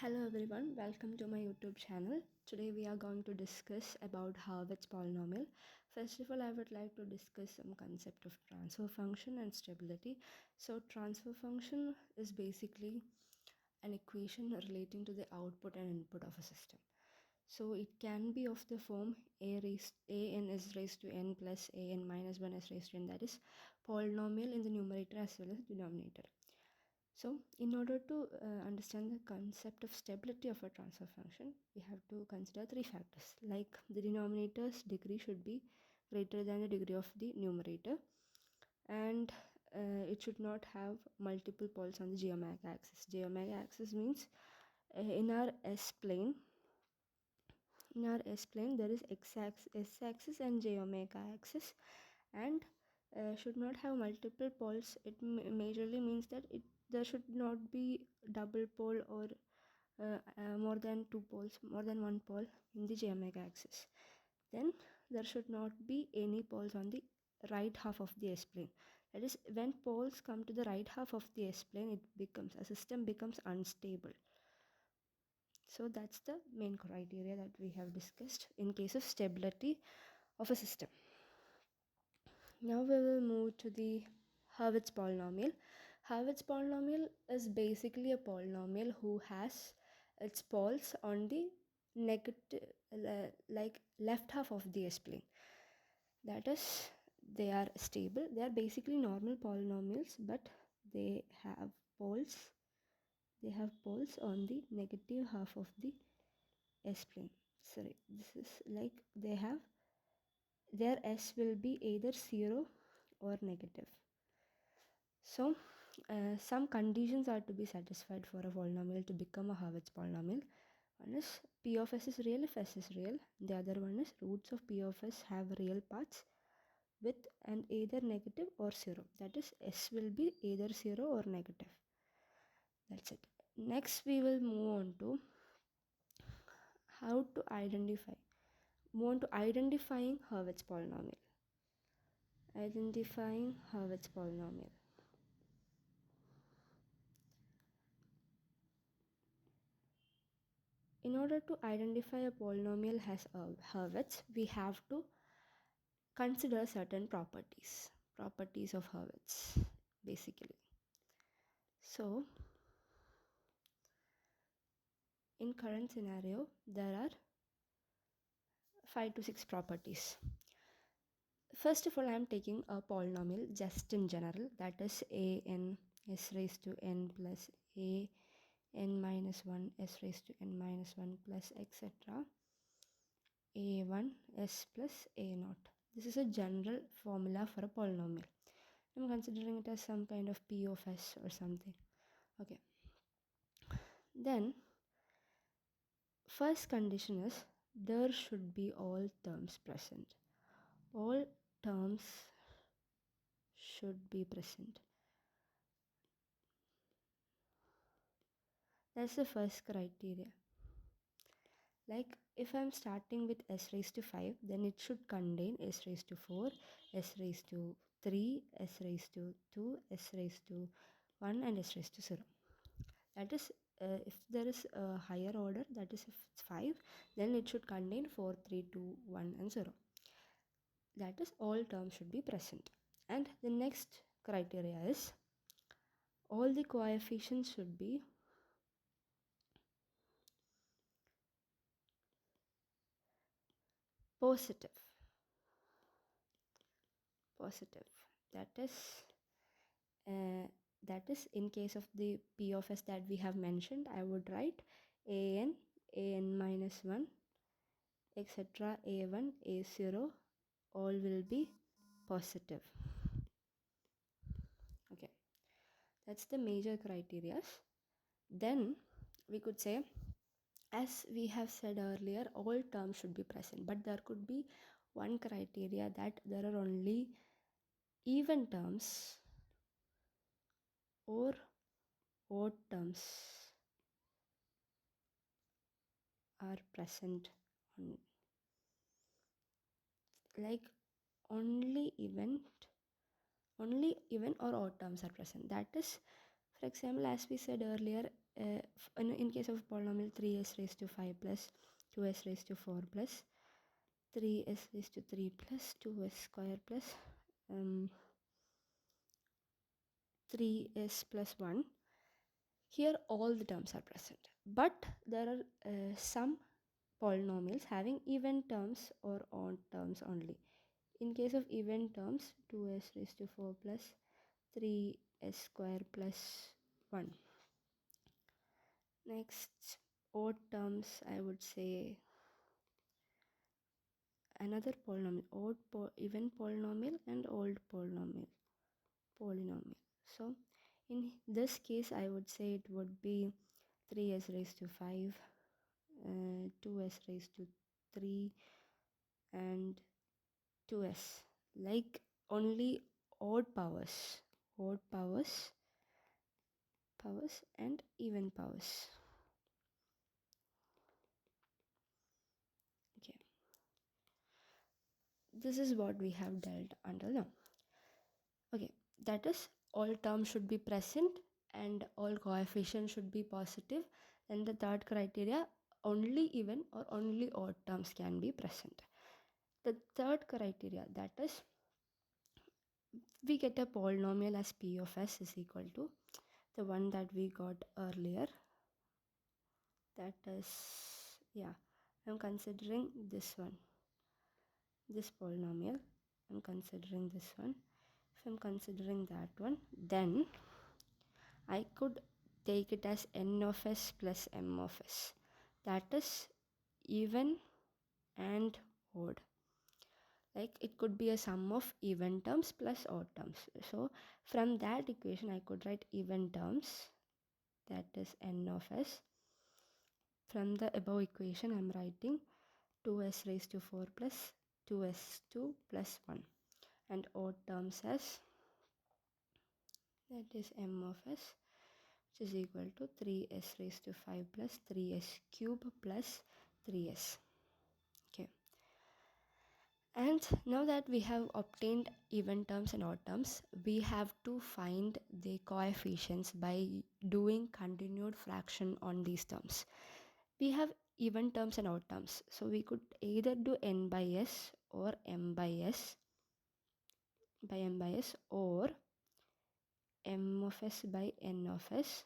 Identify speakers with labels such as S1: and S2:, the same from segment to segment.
S1: Hello everyone, welcome to my YouTube channel. Today we are going to discuss about Hurwitz polynomial. First of all, I would like to discuss some concept of transfer function and stability. So transfer function is basically an equation relating to the output and input of a system. So it can be of the form an is raised to n plus an minus 1 is raised to n, that is polynomial in the numerator as well as denominator. So in order to understand the concept of stability of a transfer function, we have to consider three factors, like the denominator's degree should be greater than the degree of the numerator, and it should not have multiple poles on the j omega axis. J omega axis means in our S plane there is s axis and j omega axis, and should not have multiple poles. It majorly means that there should not be double pole or more than one pole in the j omega axis. Then there should not be any poles on the right half of the S plane. That is, when poles come to the right half of the S plane, a system becomes unstable. So that's the main criteria that we have discussed in case of stability of a system. Now we will move to the Hurwitz polynomial. Hurwitz polynomial is basically a polynomial who has its poles on the negative, like left half of the S-plane. That is, they are stable. They are basically normal polynomials, but they have poles. They have poles on the negative half of the S-plane. Sorry, this is like their S will be either 0 or negative. So some conditions are to be satisfied for a polynomial to become a Hurwitz polynomial. One is P of S is real if S is real. The other one is roots of P of S have real parts with an either negative or 0. That is, S will be either 0 or negative. That's it. Next we will move on to identifying Hurwitz polynomial. Identifying Hurwitz polynomial. In order to identify a polynomial as Hurwitz, we have to consider certain properties of Hurwitz, basically. So, in current scenario, there are 5 to 6 properties. First of all, I am taking a polynomial just in general, that is an s raised to n plus a n minus 1 s raised to n minus 1 plus etc. a1 s plus a naught. This is a general formula for a polynomial. I'm considering it as some kind of p of s or something. Okay. Then, first condition is there should be all terms present. All terms should be present. That's the first criteria. Like if I'm starting with s raised to 5, then it should contain s raised to 4, s raised to 3, s raised to 2, s raised to 1 and s raised to 0. That is, if there is a higher order, that is if it's 5, then it should contain 4, 3, 2, 1 and 0. That is, all terms should be present. And the next criteria is all the coefficients should be positive. That is in case of the P of S that we have mentioned, I would write an minus 1 etc. a1 a0 all will be positive. Okay, that's the major criteria. Then we could say, as we have said earlier, all terms should be present, but there could be one criteria that there are only even terms or odd terms are present on, like only even or odd terms are present. That is, for example, as we said earlier, in case of polynomial 3s raised to 5 plus 2s raised to 4 plus 3s raised to 3 plus 2s square plus 3s plus 1. Here all the terms are present, but there are some polynomials having even terms or odd terms only. In case of even terms, 2s raised to 4 plus 3s square plus 1. Next, odd terms, I would say another polynomial, even polynomial and odd polynomial. So in this case, I would say it would be 3s raised to 5, 2s raised to 3 and 2s, like only odd powers and even powers. Okay, this is what we have dealt until now. Okay, that is all terms should be present and all coefficients should be positive. And the third criteria, only even or only odd terms can be present. The third criteria, that is we get a polynomial as p of s is equal to the one that we got earlier. That is, yeah, I'm considering this one, this polynomial. I'm considering this one. If I'm considering that one, then I could take it as n of s plus m of s. That is even and odd. Like it could be a sum of even terms plus odd terms. So from that equation I could write even terms, that is n of s. From the above equation I'm writing 2s raised to 4 plus 2s2 plus 1, and odd terms as, that is m of s, which is equal to 3s raised to 5 plus 3s cube plus 3s. Okay. And now that we have obtained even terms and odd terms, we have to find the coefficients by doing continued fraction on these terms. We have even terms and odd terms, so we could either do n by s or m by s or m of s by n of s,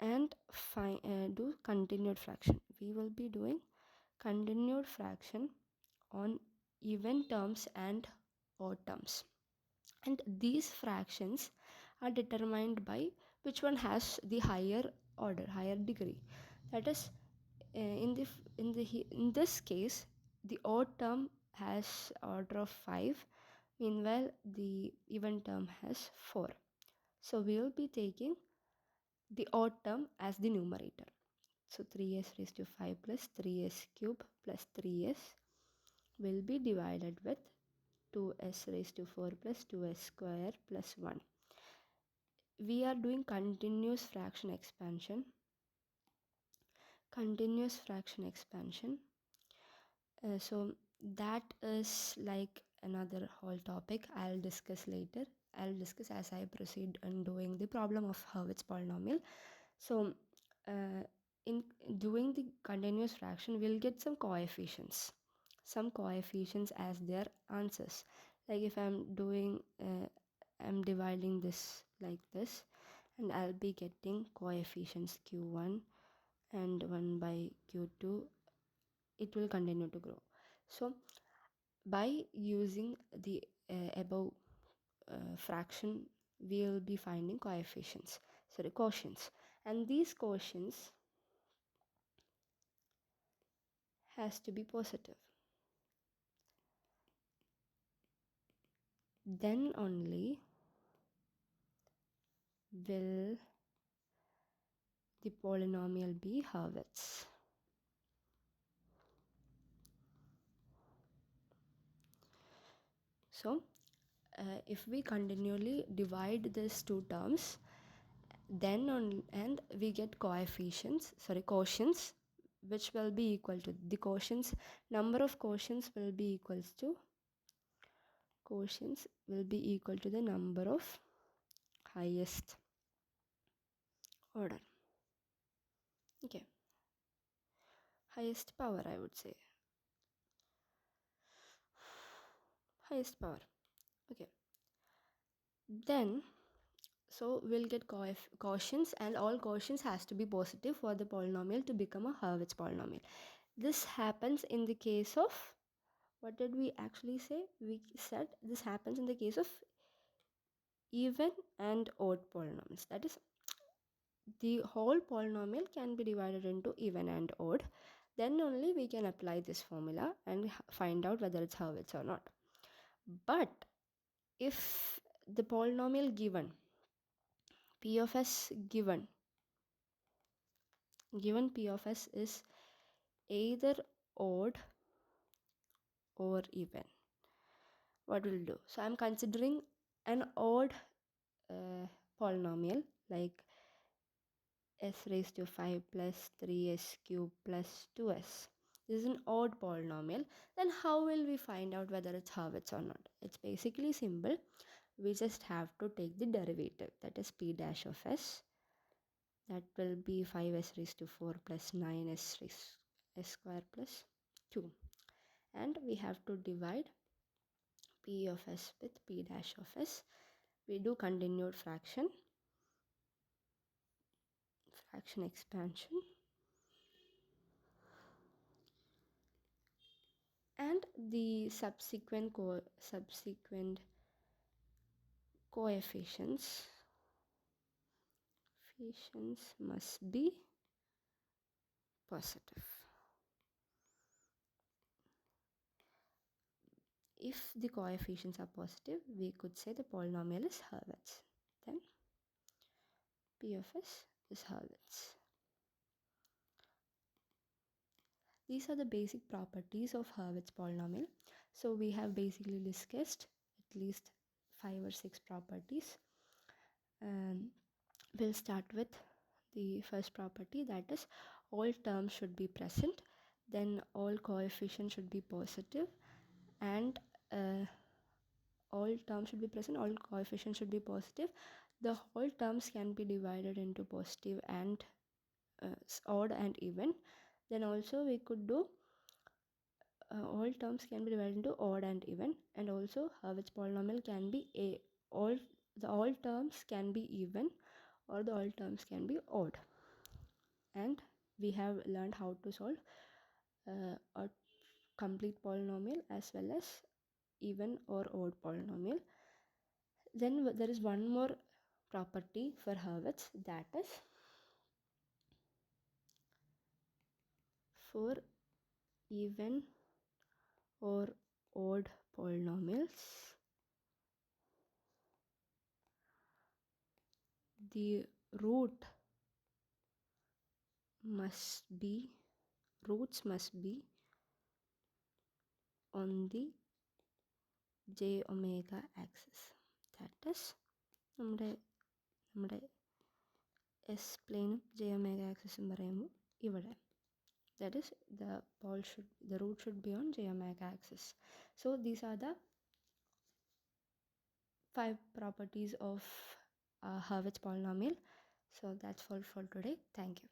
S1: and do continued fraction. We will be doing continued fraction on even terms and odd terms, and these fractions are determined by which one has the higher order, higher degree. That is, in this case the odd term has order of 5, meanwhile the even term has 4. So we will be taking the odd term as the numerator. So 3s raised to 5 plus 3s cube plus 3s will be divided with 2s raised to 4 plus 2s square plus 1. We are doing continuous fraction expansion. So that is like another whole topic I'll discuss later. I'll discuss as I proceed in doing the problem of Hurwitz polynomial. So in doing the continuous fraction, we'll get some coefficients as their answers. Like if I'm dividing this like this, and I'll be getting coefficients q1 and 1 by q2. It will continue to grow. So by using the above fraction, we will be finding quotients, and these quotients has to be positive. Then only will the polynomial be Hurwitz. So if we continually divide these two terms, then and we get quotients, which will be equal to the quotients. Number of quotients will be equal to the number of highest order. Okay, highest power, I would say. Highest power. Okay, then so we'll get quotients, and all quotients has to be positive for the polynomial to become a Hurwitz polynomial. This happens in the case of, what did we actually say? We said this happens in the case of even and odd polynomials. That is, the whole polynomial can be divided into even and odd. Then only we can apply this formula and find out whether it's Hurwitz or not. But if the polynomial given, p of s given p of s is either odd or even, what will do? So I'm considering an odd polynomial like s raised to 5 plus 3s cubed plus 2s. This is an odd polynomial. Then how will we find out whether it's Hurwitz or not? It's basically simple. We just have to take the derivative, that is p dash of s. That will be 5s raised to 4 plus 9s raised s square plus 2. And we have to divide p of s with p dash of s. We do continued fraction expansion, and the subsequent coefficients must be positive. If the coefficients are positive, we could say the polynomial is Hurwitz. Then p of s is Hurwitz. These are the basic properties of Hurwitz polynomial. So we have basically discussed at least 5 or 6 properties. We'll start with the first property, that is all terms should be present, then all coefficients should be positive, and all terms should be present, all coefficients should be positive. The whole terms can be divided into positive and odd and even. Then also we could do all terms can be divided into odd and even, and also Hurwitz polynomial can be all terms can be even, or the all terms can be odd. And we have learned how to solve a complete polynomial as well as even or odd polynomial. Then there is one more property for Hurwitz, that is for even or odd polynomials, the roots must be on the j omega axis. That is നമ്മുടെ s പ്ലെയിനും j omega axis പറയുമ്പോൾ ഇവിടെ, that is the root should be on j omega axis. So these are the 5 properties of Hurwitz polynomial. So that's all for today. Thank you.